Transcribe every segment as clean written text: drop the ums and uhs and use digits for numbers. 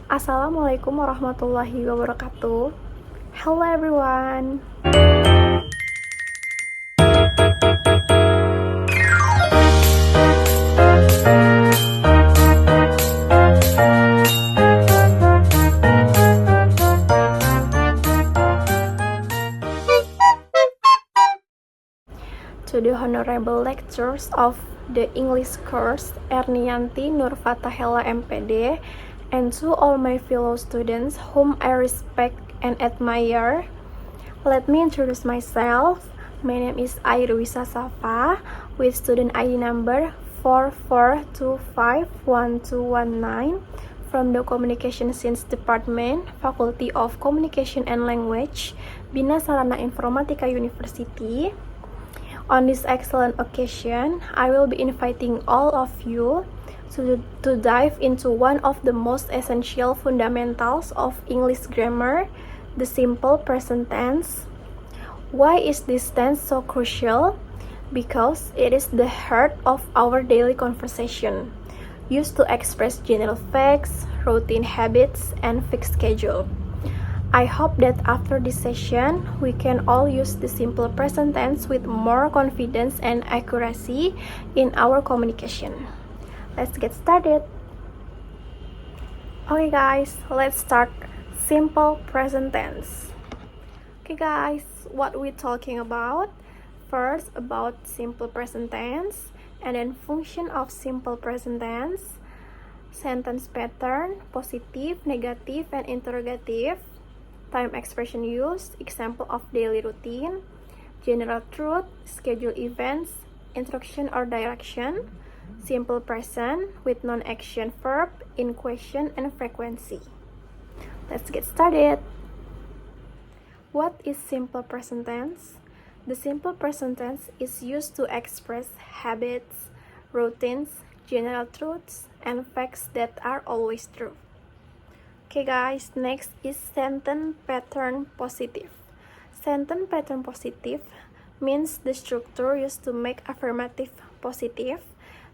Assalamualaikum warahmatullahi wabarakatuh. Hello everyone. To the honorable lecturers of the English course, Ernianti Nurfatahela MPD, and to all my fellow students whom I respect and admire, let me introduce myself. My name is Airwisa Safa with student ID number 44251219 from the Communication Science Department, Faculty of Communication and Language, Bina Sarana Informatika University. On this excellent occasion, I will be inviting all of you to dive into one of the most essential fundamentals of English grammar, the simple present tense. Why is this tense so crucial? Because it is the heart of our daily conversation, used to express general facts, routine habits, and fixed schedule. I hope that after this session, we can all use the simple present tense with more confidence and accuracy in our communication. Let's get started. Okay guys, let's start simple present tense. Okay guys, what we talking about? First about simple present tense, and then function of simple present tense, sentence pattern, positive, negative, and interrogative, time expression used, example of daily routine, general truth, schedule events, instruction or direction, simple present with non-action verb, in question, and frequency. Let's get started. What is simple present tense? The simple present tense is used to express habits, routines, general truths, and facts that are always true. Okay guys, next is sentence pattern positive. Sentence pattern positive means the structure used to make affirmative positive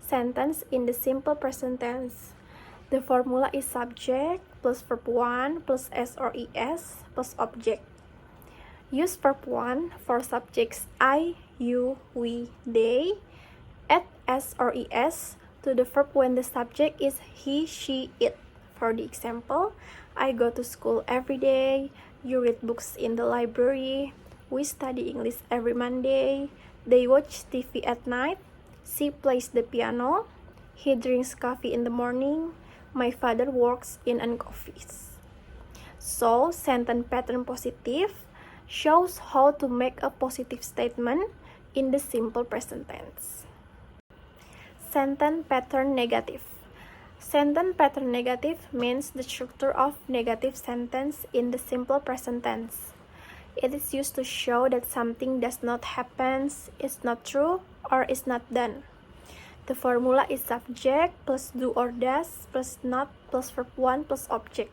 sentence in the simple present tense. The formula is subject plus verb 1 plus s or es plus object. Use verb 1 for subjects I, you, we, they. Add s or es to the verb when the subject is he, she, it. For the example, I go to school every day, you read books in the library, we study English every Monday, they watch TV at night, she plays the piano, he drinks coffee in the morning, my father works in an office. So, sentence pattern positive shows how to make a positive statement in the simple present tense. Sentence pattern negative. Sentence pattern negative means the structure of negative sentence in the simple present tense. It is used to show that something does not happen, is not true, or is not done. The formula is subject plus do or does plus not plus verb 1 plus object.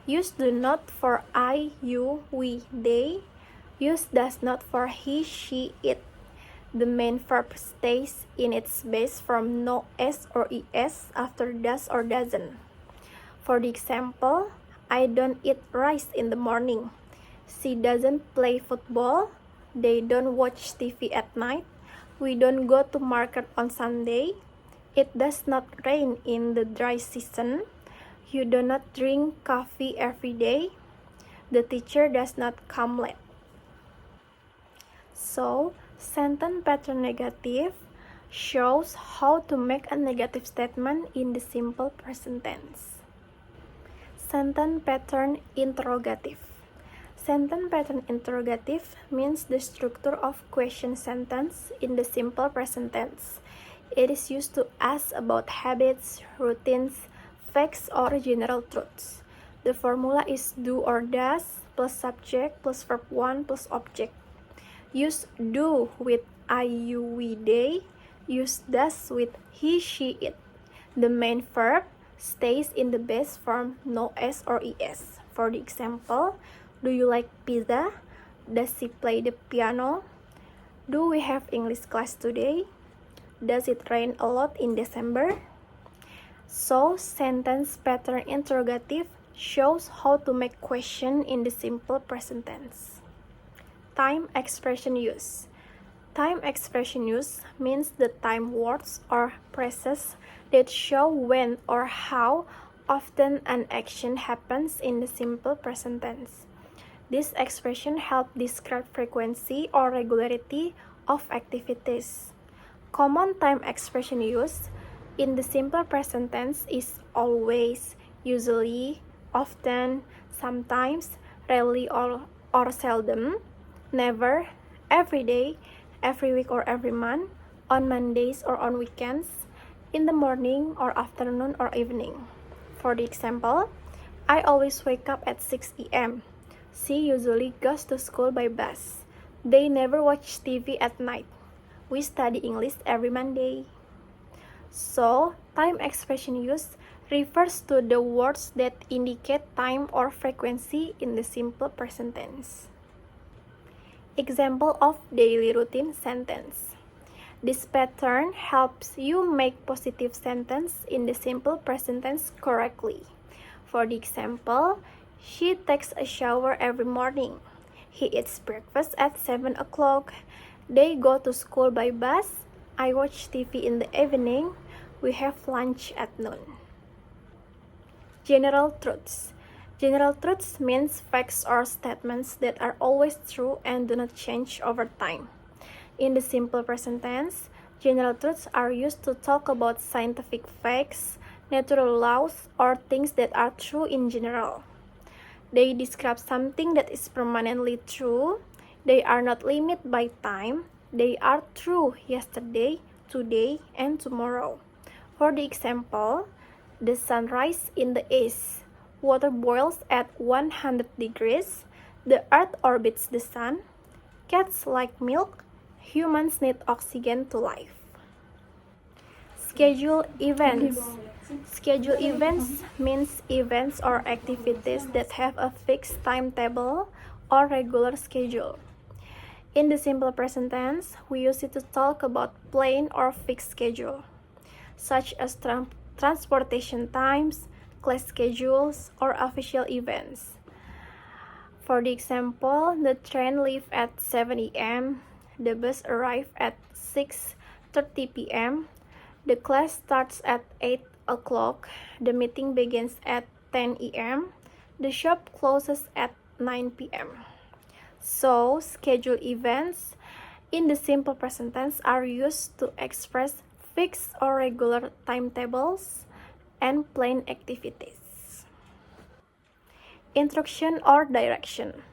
Use do not for I, you, we, they. Use does not for he, she, it. The main verb stays in its base form no s or es after does or doesn't. For the example, I don't eat rice in the morning. She doesn't play football. They don't watch TV at night. We don't go to market on Sunday. It does not rain in the dry season. You do not drink coffee every day. The teacher does not come late. So, sentence pattern negative shows how to make a negative statement in the simple present tense. Sentence pattern interrogative. Sentence pattern interrogative means the structure of question sentence in the simple present tense. It is used to ask about habits, routines, facts, or general truths. The formula is do or does plus subject plus verb 1 plus object. Use do with I, you, we, they. Use does with he, she, it. The main verb stays in the base form no s or es. For the example, do you like pizza? Does she play the piano? Do we have English class today? Does it rain a lot in December? So, sentence pattern interrogative shows how to make question in the simple present tense. Time expression use. Time expression use means the time words or phrases that show when or how often an action happens in the simple present tense. This expression helps describe frequency or regularity of activities. Common time expression use in the simple present tense is always, usually, often, sometimes, rarely or seldom, never, every day, every week or every month, on Mondays or on weekends, in the morning or afternoon or evening. For the example, I always wake up at 6 a.m. She usually goes to school by bus. They never watch TV at night. We study English every Monday. So, time expression use refers to the words that indicate time or frequency in the simple present tense. Example of daily routine sentence. This pattern helps you make positive sentence in the simple present tense correctly. For the example, she takes a shower every morning. He eats breakfast at 7 o'clock. They go to school by bus. I watch TV in the evening. We have lunch at noon. General truths. General truths means facts or statements that are always true and do not change over time. In the simple present tense, general truths are used to talk about scientific facts, natural laws, or things that are true in general. They describe something that is permanently true. They are not limited by time. They are true yesterday, today, and tomorrow. For the example, the sun rises in the east. Water boils at 100 degrees. The earth orbits the sun. Cats like milk. Humans need oxygen to live. Schedule events. Schedule events means events or activities that have a fixed timetable or regular schedule. In the simple present tense, we use it to talk about plain or fixed schedule, such as transportation times, class schedules, or official events. For the example, the train leaves at 7 a.m., the bus arrives at 6:30 p.m., the class starts at 8 o'clock, the meeting begins at 10 a.m., the shop closes at 9 p.m. So, scheduled events in the simple present tense are used to express fixed or regular timetables and plain activities. Instruction or direction.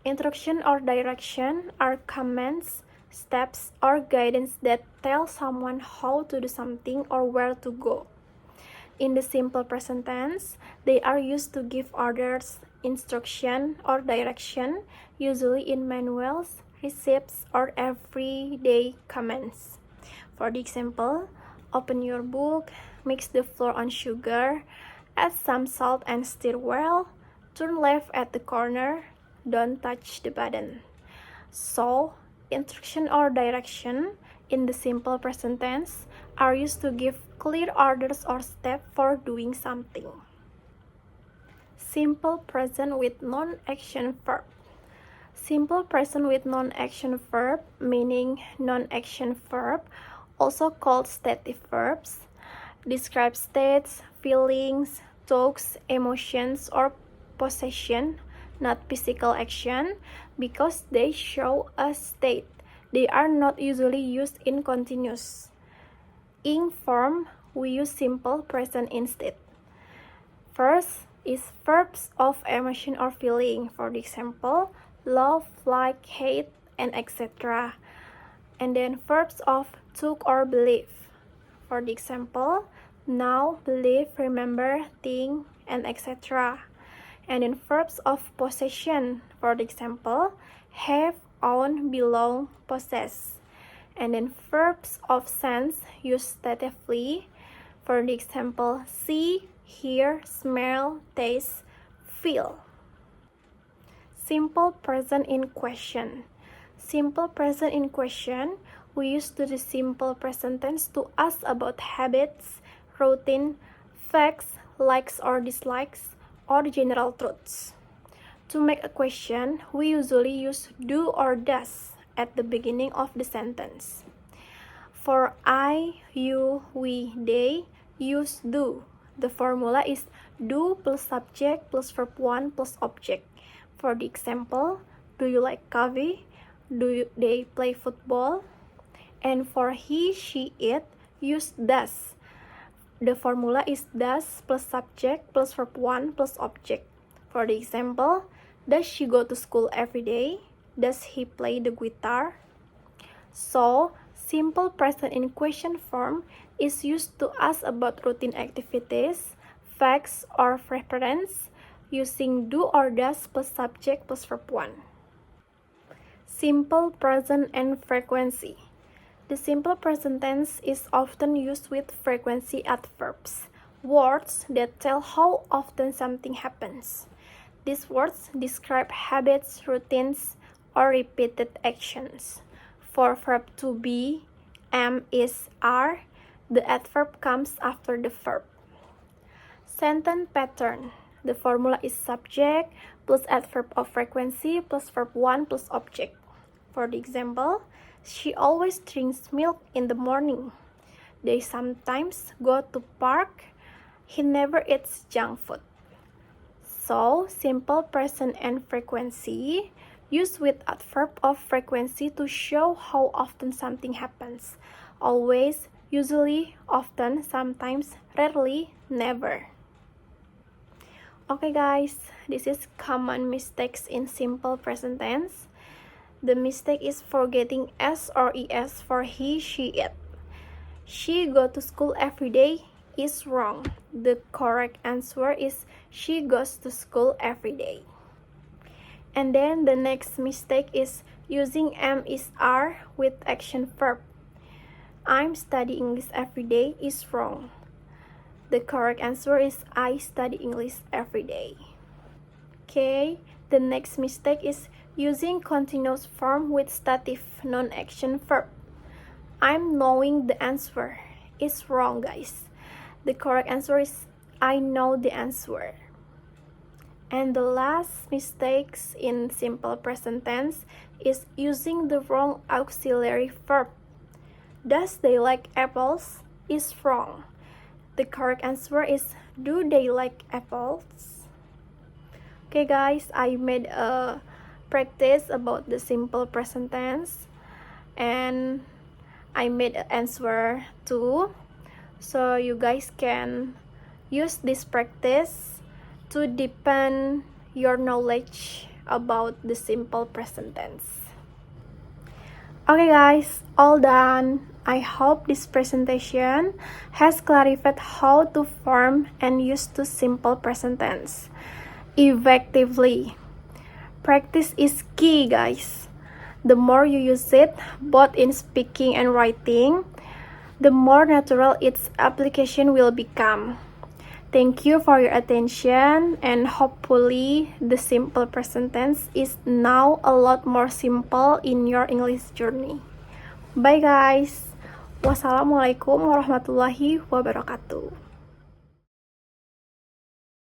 Instruction or direction are commands, steps, or guidance that tell someone how to do something or where to go. In the simple present tense, they are used to give orders, instruction, or direction, usually in manuals, receipts, or everyday commands. For the example, open your book, mix the flour on sugar, add some salt and stir well, turn left at the corner, don't touch the button. So, instruction or direction in the simple present tense are used to give clear orders or steps for doing something. Simple present with non-action verb. Simple present with non-action verb, meaning non-action verb, also called stative verbs, describe states, feelings, thoughts, emotions, or possession, not physical action, because they show a state. They are not usually used in continuous. In form, we use simple present instead. First is verbs of emotion or feeling. For example, love, like, hate, and etc. And then verbs of took or believe. For the example, know, believe, remember, think, and etc. And then verbs of possession. For the example, have, own, belong, possess. And then verbs of sense used statively. For the example, see, hear, smell, taste, feel. Simple present in question. Simple present in question, we use to the simple present tense to ask about habits, routine, facts, likes or dislikes, or general truths. To make a question, we usually use do or does at the beginning of the sentence. For I, you, we, they, use do. The formula is do plus subject plus verb 1 plus object. For the example, do you like coffee? They play football? And for he, she, it, use does. The formula is does plus subject plus verb 1 plus object. For the example, does she go to school every day? Does he play the guitar? So, simple present in question form is used to ask about routine activities, facts, or preference using do or does plus subject plus verb 1. Simple present and frequency. The simple present tense is often used with frequency adverbs, words that tell how often something happens. These words describe habits, routines, or repeated actions. For verb to be, am, is, are, the adverb comes after the verb. Sentence pattern. The formula is subject plus adverb of frequency plus verb 1 plus object. For the example, she always drinks milk in the morning. They sometimes go to park. He never eats junk food. So, simple present and frequency used with adverb of frequency to show how often something happens. Always, usually, often, sometimes, rarely, never. Okay guys, this is common mistakes in simple present tense. The mistake is forgetting s or es for he, she, it. She go to school every day is wrong. The correct answer is she goes to school every day. And then the next mistake is using am, is, are with action verb. I'm studying English every day is wrong. The correct answer is I study English every day. Okay, the next mistake is using continuous form with stative non-action verb. I'm knowing the answer is wrong, guys. The correct answer is I know the answer. And the last mistakes in simple present tense is using the wrong auxiliary verb. Does they like apples is wrong. The correct answer is do they like apples? Okay guys, I made a practice about the simple present tense and I made an answer too, so you guys can use this practice to deepen your knowledge about the simple present tense. Okay guys, all done. I hope this presentation has clarified how to form and use the simple present tense effectively. Practice is key, guys. The more you use it, both in speaking and writing, the more natural its application will become. Thank you for your attention, and hopefully the simple present tense is now a lot more simple in your English journey. Bye guys. Wassalamualaikum warahmatullahi wabarakatuh.